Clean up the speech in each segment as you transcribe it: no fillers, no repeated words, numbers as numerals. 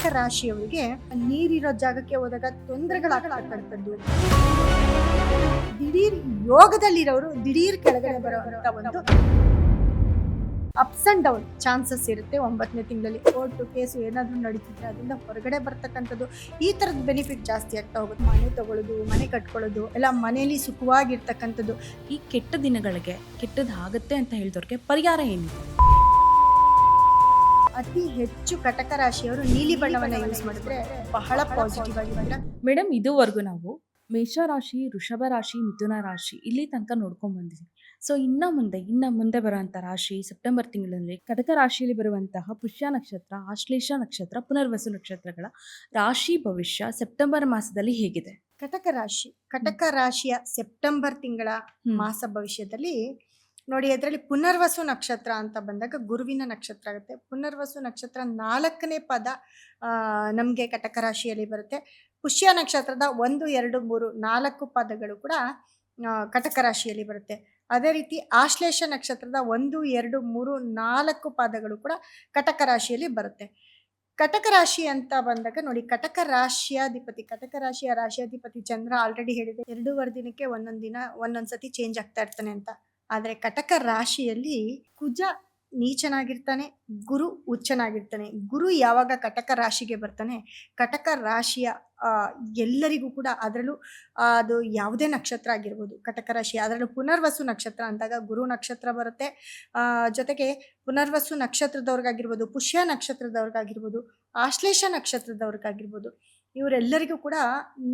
ಕಟಕ ರಾಶಿಯವರಿಗೆ ನೀರಿರೋ ಜಾಗಕ್ಕೆ ಹೋದಾಗ ತೊಂದರೆಗಳಾಗ್ತಕ್ಕಂಥದ್ದು, ದಿಢೀರ್ ಯೋಗದಲ್ಲಿರೋರು ದಿಢೀರ್ ಕೆಳಗಡೆ ಬರುವಂತ ಒಂದು ಅಪ್ಸ್ ಅಂಡ್ ಡೌನ್ ಚಾನ್ಸಸ್ ಇರುತ್ತೆ. 9ನೇ ತಿಂಗಳಲ್ಲಿ ಕೋರ್ಟು ಕೇಸು ಏನಾದ್ರೂ ನಡೀತಿದ್ರೆ ಅದರಿಂದ ಹೊರಗಡೆ ಬರ್ತಕ್ಕಂಥದ್ದು, ಈ ತರದ ಬೆನಿಫಿಟ್ ಜಾಸ್ತಿ ಆಗ್ತಾ ಹೋಗುತ್ತೆ. ಮನೆ ತಗೊಳ್ಳೋದು, ಮನೆ ಕಟ್ಕೊಳ್ಳೋದು, ಎಲ್ಲ ಮನೆಯಲ್ಲಿ ಸುಖವಾಗಿರ್ತಕ್ಕಂಥದ್ದು. ಈ ಕೆಟ್ಟ ದಿನಗಳಿಗೆ ಕೆಟ್ಟದಾಗತ್ತೆ ಅಂತ ಹೇಳಿದವ್ರಿಗೆ ಪರಿಹಾರ ಏನು? ಅತಿ ಹೆಚ್ಚು ಕಟಕ ರಾಶಿಯವರು ನೀಲಿ ಬಣ್ಣವನ್ನ ಯೂಸ್ ಮಾಡಿದ್ರೆ ಬಹಳ ಪಾಸಿಟಿವ್ ಆಗಿದ್ದಾರೆ. ಮೇಡಮ್, ಇದುವರೆಗೂ ನಾವು ಮೇಷರಾಶಿ, ವೃಷಭ ರಾಶಿ, ಮಿಥುನ ರಾಶಿ ಇಲ್ಲಿ ತನಕ ನೋಡ್ಕೊಂಡ್ ಬಂದಿದ್ದೀವಿ. ಸೊ ಇನ್ನ ಮುಂದೆ ಬರುವಂತ ರಾಶಿ ಸೆಪ್ಟೆಂಬರ್ ತಿಂಗಳಲ್ಲಿ ಕಟಕ ರಾಶಿಯಲ್ಲಿ ಬರುವಂತಹ ಪುಷ್ಯ ನಕ್ಷತ್ರ, ಆಶ್ಲೇಷ ನಕ್ಷತ್ರ, ಪುನರ್ವಸು ನಕ್ಷತ್ರಗಳ ರಾಶಿ ಭವಿಷ್ಯ ಸೆಪ್ಟೆಂಬರ್ ಮಾಸದಲ್ಲಿ ಹೇಗಿದೆ? ಕಟಕ ರಾಶಿಯ ಸೆಪ್ಟೆಂಬರ್ ತಿಂಗಳ ಮಾಸ ಭವಿಷ್ಯದಲ್ಲಿ ನೋಡಿ, ಅದರಲ್ಲಿ ಪುನರ್ವಸು ನಕ್ಷತ್ರ ಅಂತ ಬಂದಾಗ ಗುರುವಿನ ನಕ್ಷತ್ರ ಆಗುತ್ತೆ. ಪುನರ್ವಸು ನಕ್ಷತ್ರ 4ನೇ ಪದ ನಮಗೆ ಕಟಕ ರಾಶಿಯಲ್ಲಿ ಬರುತ್ತೆ. ಪುಷ್ಯ ನಕ್ಷತ್ರದ 1, 2, 3, 4 ಪದಗಳು ಕೂಡ ಕಟಕ ರಾಶಿಯಲ್ಲಿ ಬರುತ್ತೆ. ಅದೇ ರೀತಿ ಆಶ್ಲೇಷ ನಕ್ಷತ್ರದ 1, 2, 3, 4 ಪದಗಳು ಕೂಡ ಕಟಕ ರಾಶಿಯಲ್ಲಿ ಬರುತ್ತೆ. ಕಟಕ ರಾಶಿ ಅಂತ ಬಂದಾಗ ನೋಡಿ, ಕಟಕ ರಾಶಿಯ ರಾಶಿಯಾಧಿಪತಿ ಚಂದ್ರ ಆಲ್ರೆಡಿ ಹೇಳಿದೆ, 2.5 ದಿನಕ್ಕೆ ಒಂದೊಂದ್ಸತಿ ಚೇಂಜ್ ಆಗ್ತಾ ಇರ್ತಾನೆ ಅಂತ. ಆದ್ರೆ ಕಟಕ ರಾಶಿಯಲ್ಲಿ ಕುಜ ನೀಚನಾಗಿರ್ತಾನೆ, ಗುರು ಉಚ್ಚನಾಗಿರ್ತಾನೆ. ಗುರು ಯಾವಾಗ ಕಟಕ ರಾಶಿಗೆ ಬರ್ತಾನೆ, ಕಟಕ ರಾಶಿಯ ಎಲ್ಲರಿಗೂ ಕೂಡ, ಅದರಲ್ಲೂ ಅದು ಯಾವುದೇ ನಕ್ಷತ್ರ ಆಗಿರ್ಬೋದು, ಕಟಕ ರಾಶಿ ಅದರಲ್ಲೂ ಪುನರ್ವಸು ನಕ್ಷತ್ರ ಅಂದಾಗ ಗುರು ನಕ್ಷತ್ರ ಬರುತ್ತೆ. ಜೊತೆಗೆ ಪುನರ್ವಸು ನಕ್ಷತ್ರದವ್ರಿಗಾಗಿರ್ಬೋದು, ಪುಷ್ಯ ನಕ್ಷತ್ರದವ್ರಿಗಾಗಿರ್ಬೋದು, ಆಶ್ಲೇಷ ನಕ್ಷತ್ರದವ್ರಿಗಾಗಿರ್ಬೋದು, ಇವರೆಲ್ಲರಿಗೂ ಕೂಡ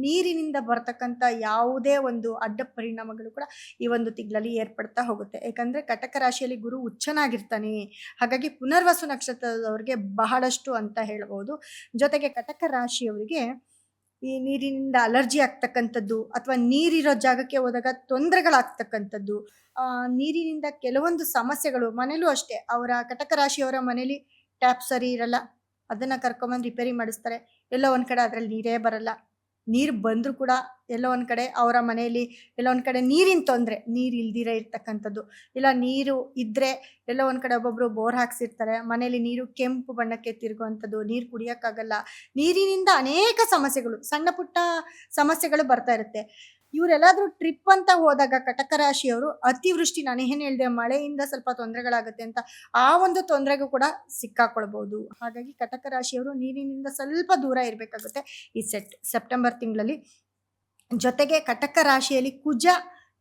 ನೀರಿನಿಂದ ಬರ್ತಕ್ಕಂಥ ಯಾವುದೇ ಒಂದು ಅಡ್ಡ ಪರಿಣಾಮಗಳು ಕೂಡ ಈ ಒಂದು ತಿಂಗಳಲ್ಲಿ ಏರ್ಪಡ್ತಾ ಹೋಗುತ್ತೆ. ಯಾಕಂದ್ರೆ ಕಟಕ ರಾಶಿಯಲ್ಲಿ ಗುರು ಉಚ್ಚನಾಗಿರ್ತಾನೆ. ಹಾಗಾಗಿ ಪುನರ್ವಸು ನಕ್ಷತ್ರದವರಿಗೆ ಬಹಳಷ್ಟು ಅಂತ ಹೇಳ್ಬೋದು. ಜೊತೆಗೆ ಕಟಕ ರಾಶಿಯವರಿಗೆ ಈ ನೀರಿನಿಂದ ಅಲರ್ಜಿ ಆಗ್ತಕ್ಕಂಥದ್ದು, ಅಥವಾ ನೀರಿರೋ ಜಾಗಕ್ಕೆ ಹೋದಾಗ ತೊಂದರೆಗಳಾಗ್ತಕ್ಕಂಥದ್ದು, ನೀರಿನಿಂದ ಕೆಲವೊಂದು ಸಮಸ್ಯೆಗಳು, ಮನೇಲೂ ಅಷ್ಟೇ, ಅವರ ಕಟಕ ರಾಶಿಯವರ ಮನೇಲಿ ಟ್ಯಾಪ್ ಸರಿ ಇರಲ್ಲ, ಅದನ್ನ ಕರ್ಕೊಂಬಂದು ರಿಪೇರಿ ಮಾಡಿಸ್ತಾರೆ. ಎಲ್ಲೋ ಒಂದ್ ಕಡೆ ಅದ್ರಲ್ಲಿ ನೀರೇ ಬರಲ್ಲ. ನೀರು ಬಂದ್ರು ಕೂಡ ಎಲ್ಲೋ ಒಂದ್ ಕಡೆ ಅವರ ಮನೆಯಲ್ಲಿ ಎಲ್ಲೋ ಒಂದ್ ಕಡೆ ನೀರಿನ ತೊಂದರೆ, ನೀರು ಇಲ್ದಿರ ಇರ್ತಕ್ಕಂಥದ್ದು, ಇಲ್ಲ ನೀರು ಇದ್ರೆ ಎಲ್ಲೋ ಒಂದ್ ಕಡೆ ಒಬ್ಬೊಬ್ರು ಬೋರ್ ಹಾಕ್ಸಿರ್ತಾರೆ, ಮನೆಯಲ್ಲಿ ನೀರು ಕೆಂಪು ಬಣ್ಣಕ್ಕೆ ತಿರುಗುವಂಥದ್ದು, ನೀರು ಕುಡಿಯೋಕ್ಕಾಗಲ್ಲ. ನೀರಿನಿಂದ ಅನೇಕ ಸಮಸ್ಯೆಗಳು, ಸಣ್ಣ ಪುಟ್ಟ ಸಮಸ್ಯೆಗಳು ಬರ್ತಾ ಇರುತ್ತೆ. ಇವರೆಲ್ಲಾದ್ರೂ ಟ್ರಿಪ್ ಅಂತ ಹೋದಾಗ ಕಟಕ ರಾಶಿಯವರು ಅತಿವೃಷ್ಟಿ, ನಾನು ಏನ್ ಹೇಳಿದೆ, ಮಳೆಯಿಂದ ಸ್ವಲ್ಪ ತೊಂದರೆಗಳಾಗುತ್ತೆ ಅಂತ, ಆ ಒಂದು ತೊಂದರೆಗೂ ಕೂಡ ಸಿಕ್ಕಾಕೊಳ್ಬಹುದು. ಹಾಗಾಗಿ ಕಟಕ ರಾಶಿಯವರು ನೀರಿನಿಂದ ಸ್ವಲ್ಪ ದೂರ ಇರಬೇಕಾಗುತ್ತೆ ಈ ಸೆಪ್ಟೆಂಬರ್ ತಿಂಗಳಲ್ಲಿ. ಜೊತೆಗೆ ಕಟಕ ರಾಶಿಯಲ್ಲಿ ಕುಜ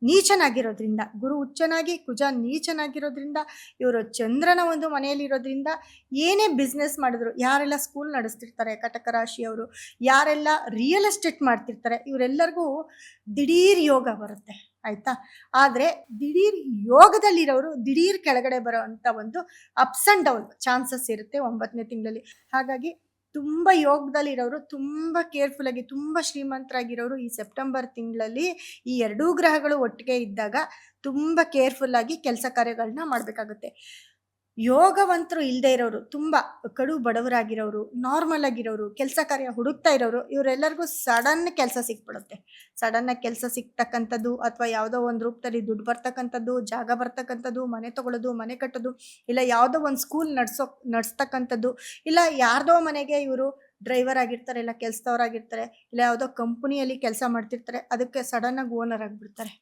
ನೀಚನಾಗಿರೋದ್ರಿಂದ, ಗುರು ಉಚ್ಚನಾಗಿ ಕುಜ ನೀಚನಾಗಿರೋದ್ರಿಂದ, ಇವರು ಚಂದ್ರನ ಒಂದು ಮನೆಯಲ್ಲಿ ಇರೋದ್ರಿಂದ ಏನೇ ಬಿಸ್ನೆಸ್ ಮಾಡಿದ್ರು, ಯಾರೆಲ್ಲ ಸ್ಕೂಲ್ ನಡೆಸ್ತಿರ್ತಾರೆ ಕಟಕ ರಾಶಿಯವರು, ಯಾರೆಲ್ಲ ರಿಯಲ್ ಎಸ್ಟೇಟ್ ಮಾಡ್ತಿರ್ತಾರೆ, ಇವರೆಲ್ಲರಿಗೂ ದಿಢೀರ್ ಯೋಗ ಬರುತ್ತೆ, ಆಯ್ತಾ. ಆದ್ರೆ ದಿಢೀರ್ ಯೋಗದಲ್ಲಿರೋರು ದಿಢೀರ್ ಕೆಳಗಡೆ ಬರೋ ಅಂತ ಒಂದು ಅಪ್ಸ್ ಅಂಡ್ ಡೌನ್ ಚಾನ್ಸಸ್ ಇರುತ್ತೆ 9ನೇ ತಿಂಗಳಲ್ಲಿ. ಹಾಗಾಗಿ ತುಂಬಾ ಯೋಗದಲ್ಲಿರೋರು, ತುಂಬಾ ಕೇರ್ಫುಲ್ ಆಗಿ, ತುಂಬಾ ಶ್ರೀಮಂತರಾಗಿರೋರು ಈ ಸೆಪ್ಟೆಂಬರ್ ತಿಂಗಳಲ್ಲಿ ಈ 2 ಗ್ರಹಗಳು ಒಟ್ಟಿಗೆ ಇದ್ದಾಗ ತುಂಬಾ ಕೇರ್ಫುಲ್ ಆಗಿ ಕೆಲಸ ಕಾರ್ಯಗಳನ್ನ ಮಾಡ್ಬೇಕಾಗುತ್ತೆ. ಯೋಗವಂತರು ಇಲ್ಲದೆ ಇರೋರು, ತುಂಬಾ ಕಡು ಬಡವರಾಗಿರೋರು, ನಾರ್ಮಲ್ ಆಗಿರೋರು, ಕೆಲಸ ಕಾರ್ಯ ಹುಡುಕ್ತಾ ಇರೋರು, ಇವರೆಲ್ಲರಿಗೂ ಸಡನ್ ಕೆಲಸ ಸಿಕ್ಬಿಡುತ್ತೆ. ಸಡನ್ ಆಗಿ ಕೆಲಸ ಸಿಗ್ತಕ್ಕಂಥದ್ದು, ಅಥವಾ ಯಾವುದೋ ಒಂದು ರೂಪದಲ್ಲಿ ದುಡ್ಡು ಬರ್ತಕ್ಕಂಥದ್ದು, ಜಾಗ ಬರ್ತಕ್ಕಂಥದ್ದು, ಮನೆ ತಗೊಳ್ಳೋದು, ಮನೆ ಕಟ್ಟೋದು, ಇಲ್ಲ ಯಾವುದೋ ಒಂದು ಸ್ಕೂಲ್ ನಡೆಸ್ತಕ್ಕಂಥದ್ದು, ಇಲ್ಲ ಯಾರ್ದೋ ಮನೆಗೆ ಇವರು ಡ್ರೈವರ್ ಆಗಿರ್ತಾರೆ, ಇಲ್ಲ ಕೆಲಸದವರಾಗಿರ್ತಾರೆ, ಇಲ್ಲ ಯಾವುದೋ ಕಂಪನಿಯಲ್ಲಿ ಕೆಲಸ ಮಾಡ್ತಿರ್ತಾರೆ, ಅದಕ್ಕೆ ಸಡನ್ ಆಗಿ ಓನರ್ ಆಗಿಬಿಡ್ತಾರೆ.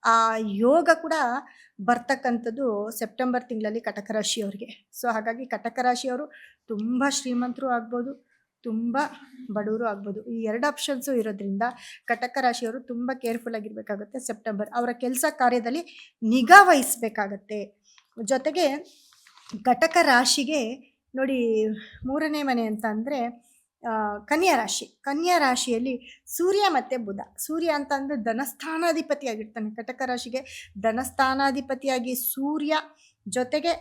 ಆ ಯೋಗ ಕೂಡ ಬರ್ತಕ್ಕಂಥದ್ದು ಸೆಪ್ಟೆಂಬರ್ ತಿಂಗಳಲ್ಲಿ ಕಟಕ ರಾಶಿಯವರಿಗೆ. ಸೊ ಹಾಗಾಗಿ ಕಟಕ ರಾಶಿಯವರು ತುಂಬಾ ಶ್ರೀಮಂತರು ಆಗ್ಬೋದು, ತುಂಬಾ ಬಡವರು ಆಗ್ಬೋದು. ಈ 2 ಆಪ್ಷನ್ಸು ಇರೋದ್ರಿಂದ ಕಟಕ ರಾಶಿಯವರು ತುಂಬಾ ಕೇರ್ಫುಲ್ ಆಗಿರ್ಬೇಕಾಗುತ್ತೆ ಸೆಪ್ಟೆಂಬರ್. ಅವರ ಕೆಲಸ ಕಾರ್ಯದಲ್ಲಿ ನಿಗಾ ವಹಿಸ್ಬೇಕಾಗತ್ತೆ. ಜೊತೆಗೆ ಕಟಕ ರಾಶಿಗೆ ನೋಡಿ, 3ನೇ ಮನೆ ಅಂತ ಅಂದ್ರೆ ಕನ್ಯಾ ರಾಶಿಯಲ್ಲಿ ಸೂರ್ಯ ಮತ್ತೆ ಬುಧ. ಸೂರ್ಯ ಅಂತ ಅಂದ್ರೆ ಧನಸ್ಥಾನಾಧಿಪತಿ ಆಗಿರ್ತಾನೆ. ಕಟಕ ರಾಶಿಗೆ ಧನಸ್ಥಾನಾಧಿಪತಿಯಾಗಿ ಸೂರ್ಯ, ಜೊತೆಗೆ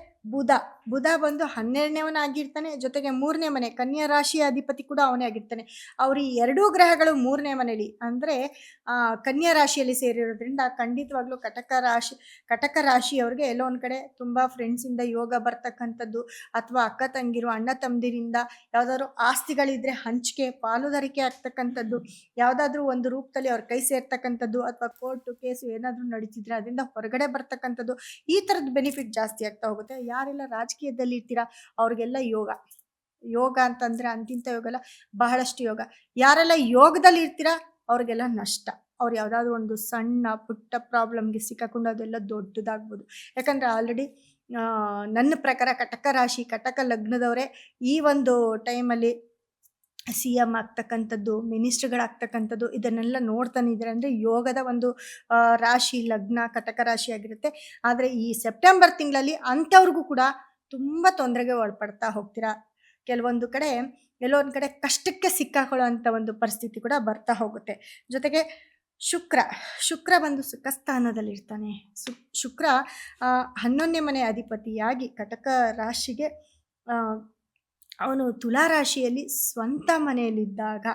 ಬುಧ ಬಂದು 12ನೇವನಾಗಿರ್ತಾನೆ. ಜೊತೆಗೆ 3ನೇ ಮನೆ ಕನ್ಯಾ ರಾಶಿಯ ಅಧಿಪತಿ ಕೂಡ ಅವನೇ ಆಗಿರ್ತಾನೆ. ಅವ್ರ ಈ 2 ಗ್ರಹಗಳು 3ನೇ ಮನೆಯಲ್ಲಿ ಅಂದ್ರೆ ಕನ್ಯಾ ರಾಶಿಯಲ್ಲಿ ಸೇರಿರೋದ್ರಿಂದ ಖಂಡಿತವಾಗ್ಲೂ ಕಟಕ ರಾಶಿಯವ್ರಿಗೆ ಎಲ್ಲೋ ಒಂದ್ ಕಡೆ ತುಂಬಾ ಫ್ರೆಂಡ್ಸ್ ಇಂದ ಯೋಗ ಬರ್ತಕ್ಕಂಥದ್ದು, ಅಥವಾ ಅಕ್ಕ ತಂಗಿರು, ಅಣ್ಣ ತಮ್ಮದಿರಿಂದ ಯಾವ್ದಾದ್ರು ಆಸ್ತಿಗಳಿದ್ರೆ ಹಂಚಿಕೆ, ಪಾಲುದಾರಿಕೆ ಆಗ್ತಕ್ಕಂಥದ್ದು, ಯಾವ್ದಾದ್ರು ಒಂದು ರೂಪದಲ್ಲಿ ಅವ್ರ ಕೈ ಸೇರ್ತಕ್ಕಂಥದ್ದು, ಅಥವಾ ಕೋರ್ಟು ಕೇಸು ಏನಾದ್ರೂ ನಡೀತಿದ್ರೆ ಅದರಿಂದ ಹೊರಗಡೆ ಬರ್ತಕ್ಕಂಥದ್ದು, ಈ ತರದ ಬೆನಿಫಿಟ್ ಜಾಸ್ತಿ ಆಗ್ತಾ ಹೋಗುತ್ತೆ. ಯಾರೆಲ್ಲ ರಾಜಕೀಯದಲ್ಲಿ ಇರ್ತೀರಾ ಅವ್ರಿಗೆಲ್ಲ ಯೋಗ, ಯೋಗ ಅಂತಂದ್ರೆ ಅಂತಿಂತ ಯೋಗ ಅಲ್ಲ, ಬಹಳಷ್ಟು ಯೋಗ. ಯಾರೆಲ್ಲ ಯೋಗದಲ್ಲಿ ಇರ್ತೀರಾ ಅವ್ರಿಗೆಲ್ಲ ನಷ್ಟ. ಅವ್ರು ಯಾವ್ದಾದ್ರು ಒಂದು ಸಣ್ಣ ಪುಟ್ಟ ಪ್ರಾಬ್ಲಮ್ಗೆ ಸಿಕ್ಕಾಕೊಂಡು ಅದೆಲ್ಲ ದೊಡ್ಡದಾಗ್ಬೋದು. ಯಾಕಂದ್ರೆ ಆಲ್ರೆಡಿ ನನ್ನ ಪ್ರಕಾರ ಕಟಕ ರಾಶಿ ಕಟಕ ಲಗ್ನದವರೇ ಈ ಒಂದು ಟೈಮಲ್ಲಿ CM ಆಗ್ತಕ್ಕಂಥದ್ದು, ಮಿನಿಸ್ಟ್ರಿಗಳಾಗ್ತಕ್ಕಂಥದ್ದು ಇದನ್ನೆಲ್ಲ ನೋಡ್ತಾನೆ ಇದ್ದಾರೆ. ಅಂದರೆ ಯೋಗದ ಒಂದು ರಾಶಿ ಲಗ್ನ ಕಟಕ ರಾಶಿ ಆಗಿರುತ್ತೆ. ಆದರೆ ಈ ಸೆಪ್ಟೆಂಬರ್ ತಿಂಗಳಲ್ಲಿ ಅಂಥವ್ರಿಗೂ ಕೂಡ ತುಂಬ ತೊಂದರೆಗೆ ಒಳಪಡ್ತಾ ಹೋಗ್ತೀರಾ. ಕೆಲವೊಂದು ಕಡೆ ಎಲ್ಲೋ ಒಂದು ಕಡೆ ಕಷ್ಟಕ್ಕೆ ಸಿಕ್ಕಾಕೊಳ್ಳೋ ಅಂಥ ಒಂದು ಪರಿಸ್ಥಿತಿ ಕೂಡ ಬರ್ತಾ ಹೋಗುತ್ತೆ. ಜೊತೆಗೆ ಶುಕ್ರ ಬಂದು ಸುಖ ಸ್ಥಾನದಲ್ಲಿರ್ತಾನೆ. ಶುಕ್ರ 11ನೇ ಮನೆ ಅಧಿಪತಿಯಾಗಿ ಕಟಕ ರಾಶಿಗೆ ಅವನು ತುಲಾ ರಾಶಿಯಲ್ಲಿ ಸ್ವಂತ ಮನೆಯಲ್ಲಿದ್ದಾಗ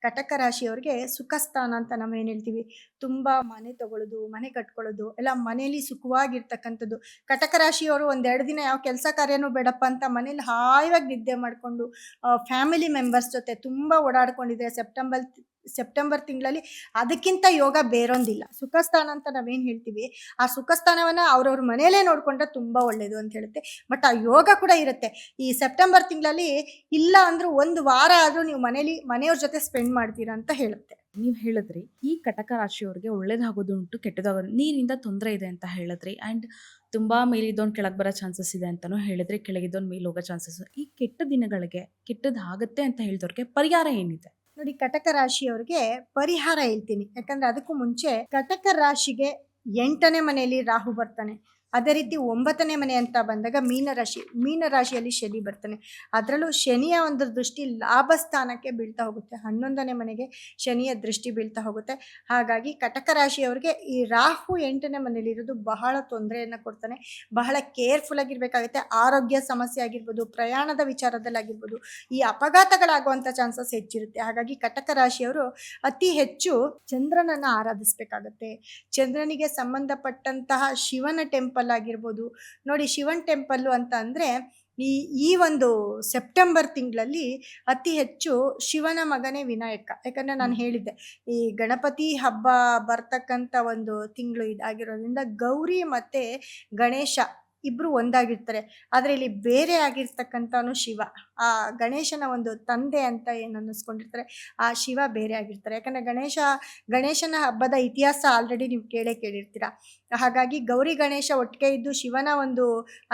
ಕಟಕ ರಾಶಿಯವರಿಗೆ ಸುಖ ಸ್ಥಾನ ಅಂತ ನಾವೇನು ಹೇಳ್ತೀವಿ, ತುಂಬ ಮನೆ ತಗೊಳ್ಳೋದು, ಮನೆ ಕಟ್ಕೊಳ್ಳೋದು ಎಲ್ಲ ಮನೆಯಲ್ಲಿ ಸುಖವಾಗಿರ್ತಕ್ಕಂಥದ್ದು. ಕಟಕ ರಾಶಿಯವರು 1-2 ದಿನ ಯಾವ ಕೆಲಸ ಕಾರ್ಯನೂ ಬೇಡಪ್ಪ ಅಂತ ಮನೇಲಿ ಹಾಯಾಗಿ ನಿದ್ದೆ ಮಾಡಿಕೊಂಡು ಫ್ಯಾಮಿಲಿ ಮೆಂಬರ್ಸ್ ಜೊತೆ ತುಂಬ ಓಡಾಡ್ಕೊಂಡಿದ್ರೆ ಸೆಪ್ಟೆಂಬರ್ ತಿಂಗಳಲ್ಲಿ ಅದಕ್ಕಿಂತ ಯೋಗ ಬೇರೊಂದಿಲ್ಲ. ಸುಖ ಸ್ಥಾನ ಅಂತ ನಾವೇನು ಹೇಳ್ತೀವಿ, ಆ ಸುಖ ಸ್ಥಾನವನ್ನು ಅವ್ರವ್ರ ಮನೆಯಲ್ಲೇ ನೋಡಿಕೊಂಡ್ರೆ ತುಂಬ ಒಳ್ಳೆಯದು ಅಂತ ಹೇಳುತ್ತೆ. ಬಟ್ ಆ ಯೋಗ ಕೂಡ ಇರುತ್ತೆ. ಈ ಸೆಪ್ಟೆಂಬರ್ ತಿಂಗಳಲ್ಲಿ ಇಲ್ಲ ಅಂದ್ರೂ 1 ವಾರ ಆದರೂ ನೀವು ಮನೆಯವ್ರ ಜೊತೆ ಸ್ಪೆಂಡ್ ಮಾಡ್ತೀರಾ ಅಂತ ಹೇಳುತ್ತೆ. ನೀವು ಹೇಳಿದ್ರಿ ಈ ಕಟಕ ರಾಶಿಯವರಿಗೆ ಒಳ್ಳೇದಾಗೋದು ಉಂಟು, ಕೆಟ್ಟದಾಗೋದು, ನೀರಿಂದ ತೊಂದರೆ ಇದೆ ಅಂತ ಹೇಳಿದ್ರಿ. ಆ್ಯಂಡ್ ತುಂಬ ಮೇಲಿದ್ದವನು ಕೆಳಗೆ ಬರೋ ಚಾನ್ಸಸ್ ಇದೆ ಅಂತಲೂ ಹೇಳಿದ್ರಿ, ಕೆಳಗಿದ್ದವನು ಮೇಲೆ ಹೋಗೋ ಚಾನ್ಸಸ್. ಈ ಕೆಟ್ಟ ದಿನಗಳಿಗೆ ಕೆಟ್ಟದಾಗುತ್ತೆ ಅಂತ ಹೇಳಿದವ್ರಿಗೆ ಪರಿಹಾರ ಏನಿದೆ? ನೋಡಿ, ಕಟಕ ರಾಶಿಯವರಿಗೆ ಪರಿಹಾರ ಹೇಳ್ತೀನಿ. ಯಾಕಂದ್ರೆ ಅದಕ್ಕೂ ಮುಂಚೆ ಕಟಕ ರಾಶಿಗೆ 8ನೇ ಮನೆಯಲ್ಲಿ ರಾಹು ಬರ್ತಾನೆ. ಅದೇ ರೀತಿ 9ನೇ ಮನೆ ಅಂತ ಬಂದಾಗ ಮೀನರಾಶಿಯಲ್ಲಿ ಶನಿ ಬರ್ತಾನೆ. ಅದರಲ್ಲೂ ಶನಿಯ ಒಂದು ದೃಷ್ಟಿ ಲಾಭ ಸ್ಥಾನಕ್ಕೆ ಬೀಳ್ತಾ ಹೋಗುತ್ತೆ. 11ನೇ ಮನೆಗೆ ಶನಿಯ ದೃಷ್ಟಿ ಬೀಳ್ತಾ ಹೋಗುತ್ತೆ. ಹಾಗಾಗಿ ಕಟಕ ರಾಶಿಯವರಿಗೆ ಈ ರಾಹು 8ನೇ ಮನೆಯಲ್ಲಿ ಇರೋದು ಬಹಳ ತೊಂದರೆಯನ್ನು ಕೊಡ್ತಾನೆ. ಬಹಳ ಕೇರ್ಫುಲ್ ಆಗಿರ್ಬೇಕಾಗುತ್ತೆ. ಆರೋಗ್ಯ ಸಮಸ್ಯೆ ಆಗಿರ್ಬೋದು, ಪ್ರಯಾಣದ ವಿಚಾರದಲ್ಲಿ ಆಗಿರ್ಬೋದು, ಈ ಅಪಘಾತಗಳಾಗುವಂಥ ಚಾನ್ಸಸ್ ಹೆಚ್ಚಿರುತ್ತೆ. ಹಾಗಾಗಿ ಕಟಕ ರಾಶಿಯವರು ಅತಿ ಹೆಚ್ಚು ಚಂದ್ರನನ್ನು ಆರಾಧಿಸಬೇಕಾಗತ್ತೆ. ಚಂದ್ರನಿಗೆ ಸಂಬಂಧಪಟ್ಟಂತಹ ಶಿವನ ಟೆಂಪಲ್ ಆಗಿರ್ಬೋದು. ನೋಡಿ, ಶಿವನ್ ಟೆಂಪಲ್ಲು ಅಂತ ಅಂದರೆ ಈ ಒಂದು ಸೆಪ್ಟೆಂಬರ್ ತಿಂಗಳಲ್ಲಿ ಅತಿ ಹೆಚ್ಚು ಶಿವನ ಮಗನೇ ವಿನಾಯಕ. ಯಾಕಂದರೆ ನಾನು ಹೇಳಿದ್ದೆ, ಈ ಗಣಪತಿ ಹಬ್ಬ ಬರ್ತಕ್ಕಂಥ ಒಂದು ತಿಂಗಳು ಇದಾಗಿರೋದ್ರಿಂದ ಗೌರಿ ಮತ್ತು ಗಣೇಶ ಇಬ್ಬರು ಒಂದಾಗಿರ್ತಾರೆ. ಆದರೆ ಇಲ್ಲಿ ಬೇರೆ ಆಗಿರ್ತಕ್ಕಂಥವನು ಶಿವ. ಆ ಗಣೇಶನ ಒಂದು ತಂದೆ ಅಂತ ಏನು ಅನ್ನಿಸ್ಕೊಂಡಿರ್ತಾರೆ, ಆ ಶಿವ ಬೇರೆ ಆಗಿರ್ತಾರೆ. ಯಾಕಂದರೆ ಗಣೇಶನ ಹಬ್ಬದ ಇತಿಹಾಸ ಆಲ್ರೆಡಿ ನೀವು ಕೇಳಿರ್ತೀರ. ಹಾಗಾಗಿ ಗೌರಿ ಗಣೇಶ ಒಟ್ಟಿಗೆ ಇದ್ದು ಶಿವನ ಒಂದು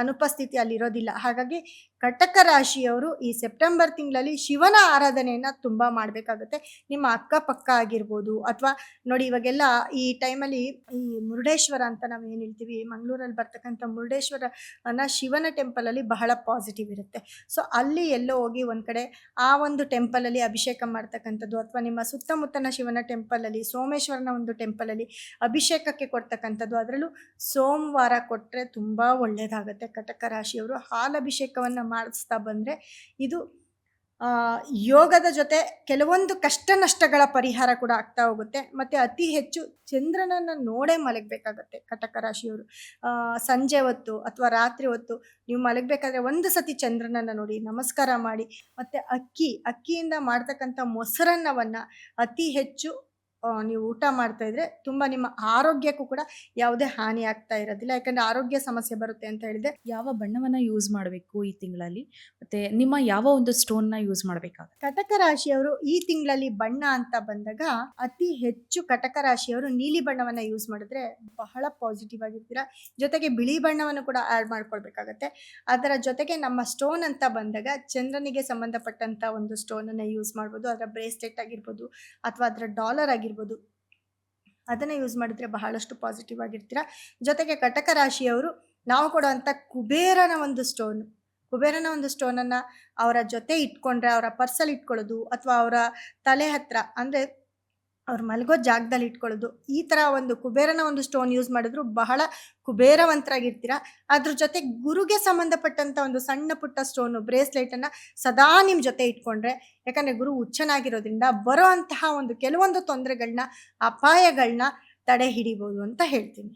ಅನುಪಸ್ಥಿತಿ ಅಲ್ಲಿರೋದಿಲ್ಲ. ಹಾಗಾಗಿ ಕಟಕ ರಾಶಿಯವರು ಈ ಸೆಪ್ಟೆಂಬರ್ ತಿಂಗಳಲ್ಲಿ ಶಿವನ ಆರಾಧನೆಯನ್ನು ತುಂಬ ಮಾಡಬೇಕಾಗುತ್ತೆ. ನಿಮ್ಮ ಅಕ್ಕಪಕ್ಕ ಆಗಿರ್ಬೋದು, ಅಥವಾ ನೋಡಿ ಇವಾಗೆಲ್ಲ ಈ ಟೈಮಲ್ಲಿ ಈ ಮುರುಡೇಶ್ವರ ಅಂತ ನಾವು ಏನು ಹೇಳ್ತೀವಿ, ಮಂಗಳೂರಲ್ಲಿ ಬರ್ತಕ್ಕಂಥ ಮುರುಡೇಶ್ವರನ ಶಿವನ ಟೆಂಪಲಲ್ಲಿ ಬಹಳ ಪಾಸಿಟಿವ್ ಇರುತ್ತೆ. ಸೊ ಅಲ್ಲಿ ಎಲ್ಲೋ ಹೋಗಿ ಒಂದು ಕಡೆ ಆ ಒಂದು ಟೆಂಪಲಲ್ಲಿ ಅಭಿಷೇಕ ಮಾಡ್ತಕ್ಕಂಥದ್ದು, ಅಥವಾ ನಿಮ್ಮ ಸುತ್ತಮುತ್ತಲ ಶಿವನ ಟೆಂಪಲಲ್ಲಿ, ಸೋಮೇಶ್ವರನ ಒಂದು ಟೆಂಪಲಲ್ಲಿ ಅಭಿಷೇಕಕ್ಕೆ ಕೊಡ್ತಕ್ಕಂಥದ್ದು, ಅದರಲ್ಲೂ ಸೋಮವಾರ ಕೊಟ್ಟರೆ ತುಂಬ ಒಳ್ಳೆಯದಾಗುತ್ತೆ. ಕಟಕ ರಾಶಿಯವರು ಹಾಲಭಿಷೇಕವನ್ನು ಮಾಡಿಸ್ತಾ ಬಂದರೆ ಇದು ಯೋಗದ ಜೊತೆ ಕೆಲವೊಂದು ಕಷ್ಟ ನಷ್ಟಗಳ ಪರಿಹಾರ ಕೂಡ ಆಗ್ತಾ ಹೋಗುತ್ತೆ. ಮತ್ತು ಅತಿ ಹೆಚ್ಚು ಚಂದ್ರನನ್ನು ನೋಡೇ ಮಲಗಬೇಕಾಗತ್ತೆ ಕಟಕ ರಾಶಿಯವರು. ಸಂಜೆ ಹೊತ್ತು ಅಥವಾ ರಾತ್ರಿ ಹೊತ್ತು ನೀವು ಮಲಗಬೇಕಾದ್ರೆ ಒಂದು ಸತಿ ಚಂದ್ರನನ್ನು ನೋಡಿ ನಮಸ್ಕಾರ ಮಾಡಿ. ಮತ್ತು ಅಕ್ಕಿಯಿಂದ ಮಾಡ್ತಕ್ಕಂಥ ಮೊಸರನ್ನವನ್ನು ಅತಿ ಹೆಚ್ಚು ನೀವು ಊಟ ಮಾಡ್ತಾ ಇದ್ರೆ ತುಂಬ ನಿಮ್ಮ ಆರೋಗ್ಯಕ್ಕೂ ಕೂಡ ಯಾವುದೇ ಹಾನಿ ಆಗ್ತಾ ಇರೋದಿಲ್ಲ. ಯಾಕಂದರೆ ಆರೋಗ್ಯ ಸಮಸ್ಯೆ ಬರುತ್ತೆ ಅಂತ ಹೇಳಿದೆ. ಯಾವ ಬಣ್ಣವನ್ನು ಯೂಸ್ ಮಾಡಬೇಕು ಈ ತಿಂಗಳಲ್ಲಿ, ಮತ್ತು ನಿಮ್ಮ ಯಾವ ಒಂದು ಸ್ಟೋನ್ನ ಯೂಸ್ ಮಾಡಬೇಕಾಗುತ್ತೆ? ಕಟಕ ರಾಶಿಯವರು ಈ ತಿಂಗಳಲ್ಲಿ ಬಣ್ಣ ಅಂತ ಬಂದಾಗ ಅತಿ ಹೆಚ್ಚು ಕಟಕ ರಾಶಿಯವರು ನೀಲಿ ಬಣ್ಣವನ್ನು ಯೂಸ್ ಮಾಡಿದ್ರೆ ಬಹಳ ಪಾಸಿಟಿವ್ ಆಗಿರ್ತೀರ. ಜೊತೆಗೆ ಬಿಳಿ ಬಣ್ಣವನ್ನು ಕೂಡ ಆ್ಯಡ್ ಮಾಡ್ಕೊಳ್ಬೇಕಾಗತ್ತೆ. ಅದರ ಜೊತೆಗೆ ನಮ್ಮ ಸ್ಟೋನ್ ಅಂತ ಬಂದಾಗ ಚಂದ್ರನಿಗೆ ಸಂಬಂಧಪಟ್ಟಂಥ ಒಂದು ಸ್ಟೋನನ್ನು ಯೂಸ್ ಮಾಡ್ಬೋದು. ಅದರ ಬ್ರೇಸ್ಲೆಟ್ ಆಗಿರ್ಬೋದು ಅಥವಾ ಅದರ ಡಾಲರ್ ಆಗಿರ್ಬೋದು, ಅದನ್ನು ಯೂಸ್ ಮಾಡಿದ್ರೆ ಬಹಳಷ್ಟು ಪಾಸಿಟಿವ್ ಆಗಿರ್ತೀರ. ಜೊತೆಗೆ ಕಟಕ ರಾಶಿಯವರು ನಾವು ಕೊಡುವಂಥ ಕುಬೇರನ ಒಂದು ಸ್ಟೋನನ್ನು ಅವರ ಜೊತೆ ಇಟ್ಕೊಂಡ್ರೆ, ಅವರ ಪರ್ಸಲ್ಲಿ ಇಟ್ಕೊಳ್ಳೋದು, ಅಥವಾ ಅವರ ತಲೆ ಹತ್ರ ಅಂದರೆ ಅವ್ರು ಮಲಗೋ ಜಾಗದಲ್ಲಿ ಇಟ್ಕೊಳ್ಳೋದು, ಈ ಥರ ಒಂದು ಕುಬೇರನ ಒಂದು ಸ್ಟೋನ್ ಯೂಸ್ ಮಾಡಿದ್ರು ಬಹಳ ಕುಬೇರವಂತರಾಗಿರ್ತೀರ. ಅದ್ರ ಜೊತೆ ಗುರುಗೆ ಸಂಬಂಧಪಟ್ಟಂಥ ಒಂದು ಸಣ್ಣ ಪುಟ್ಟ ಸ್ಟೋನು ಬ್ರೇಸ್ಲೆಟನ್ನು ಸದಾ ನಿಮ್ಮ ಜೊತೆ ಇಟ್ಕೊಂಡ್ರೆ, ಯಾಕಂದರೆ ಗುರು ಉಚ್ಚನಾಗಿರೋದ್ರಿಂದ ಬರೋ ಅಂತಹ ಒಂದು ಕೆಲವೊಂದು ತೊಂದರೆಗಳನ್ನ, ಅಪಾಯಗಳನ್ನ ತಡೆ ಹಿಡಿಬೋದು ಅಂತ ಹೇಳ್ತೀನಿ.